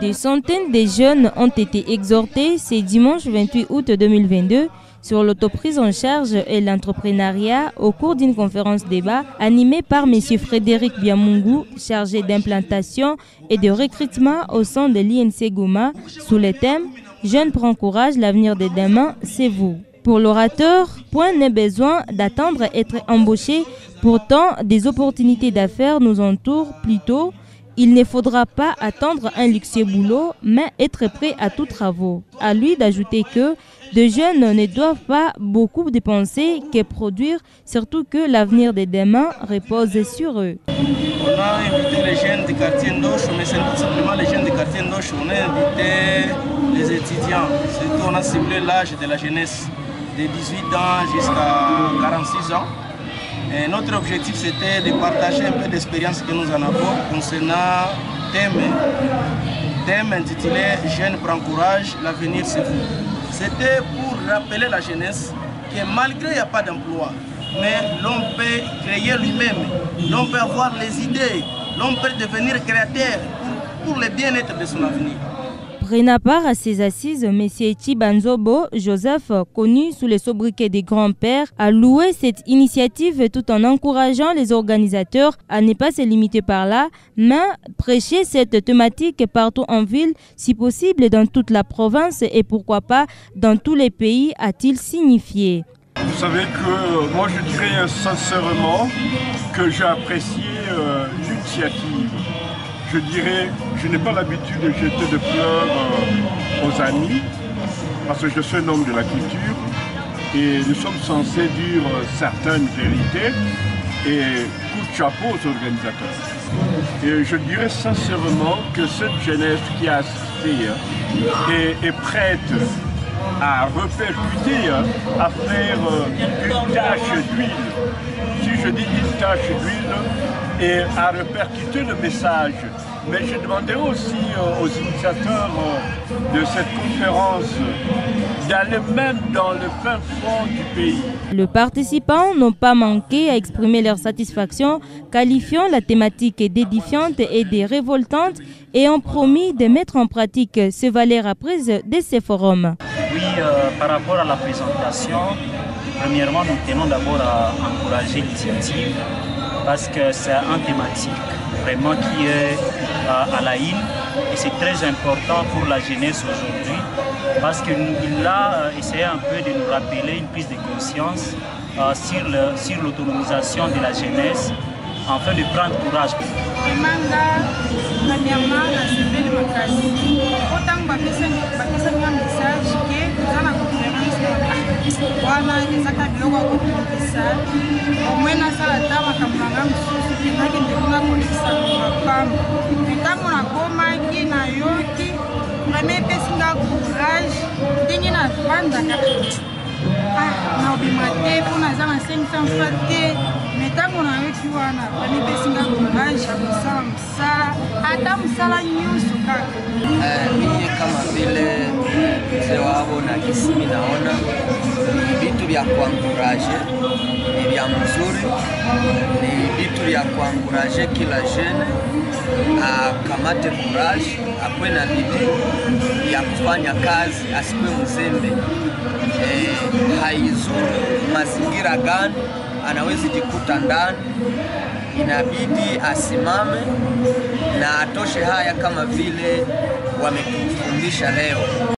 Des centaines de jeunes ont été exhortés ce dimanche 28 août 2022 sur l'autoprise en charge et l'entrepreneuriat au cours d'une conférence débat animée par M. Frédéric Biamungu, chargé d'implantation et de recrutement au sein de l'INC Goma, sous le thème « Jeunes prends courage, l'avenir de demain, c'est vous ». Pour l'orateur, point n'est besoin d'attendre être embauché, pourtant des opportunités d'affaires nous entourent plutôt. Il ne faudra pas attendre un luxueux boulot, mais être prêt à tous travaux. À lui d'ajouter que de jeunes ne doivent pas beaucoup dépenser que produire, surtout que l'avenir de demain repose sur eux. On a invité les jeunes du quartier Ndoche, mais ce n'est pas simplement les jeunes du quartier Ndoche, on a invité les étudiants. Surtout on a ciblé l'âge de la jeunesse, de 18 ans jusqu'à 46 ans. Et notre objectif c'était de partager un peu d'expérience que nous en avons concernant thème intitulé « Jeunes prends courage, l'avenir c'est vous ». C'était pour rappeler la jeunesse que malgré il n'y a pas d'emploi, mais l'on peut créer lui-même, l'on peut avoir les idées, l'on peut devenir créateur pour le bien-être de son avenir. Prenant part à ces assises, M. Chibanzobo Joseph, connu sous les sobriquets des grands-pères, a loué cette initiative tout en encourageant les organisateurs à ne pas se limiter par là, mais prêcher cette thématique partout en ville, si possible dans toute la province et pourquoi pas dans tous les pays, a-t-il signifié. Vous savez que moi je dirais sincèrement que j'ai apprécié l'initiative. Je dirais, je n'ai pas l'habitude de jeter de fleurs aux amis, parce que je suis un homme de la culture et nous sommes censés dire certaines vérités et coup de chapeau aux organisateurs. Et je dirais sincèrement que cette jeunesse qui a assisté est prête à repercuter, à faire une tache d'huile. Si je dis une tache d'huile, et à répercuter le message. Mais je demandais aussi aux initiateurs de cette conférence d'aller même dans le fin fond du pays. Les participants n'ont pas manqué à exprimer leur satisfaction, qualifiant la thématique d'édifiante et de révoltante et ont promis de mettre en pratique ces valeurs apprises de ces forums. Oui, par rapport à la présentation, premièrement, nous tenons d'abord à encourager l'initiative parce que c'est un thématique vraiment qui est à la une et c'est très important pour la jeunesse aujourd'hui parce qu'il a essayé un peu de nous rappeler une prise de conscience sur l'autonomisation de la jeunesse afin de prendre courage. wana ezaka biloko ya kokokisa omwe nasala ta makambo nanga mosusu kendaki ndekunga kolekisa mapamba ntango nakomaki nayoki vraimen epesinga courage ndenge navandaka naobima te mpo naza na 500 fois te me ntango nayoki wana vraimen epesinga courage ya kosala mosala ata mosala nyonso kaka mie kama vile mzee wao na kisimi naona ni vitu vya kuankuraje, ni vya mzuri, ni vitu vya kuankuraje kila jeune akamate courage, akwe na bidii ya kufanya kazi, asikwe mzembe. Haizuru mazingira gani anaweza jikuta ndani, inabidi asimame na atoshe haya kama vile wametufundisha leo.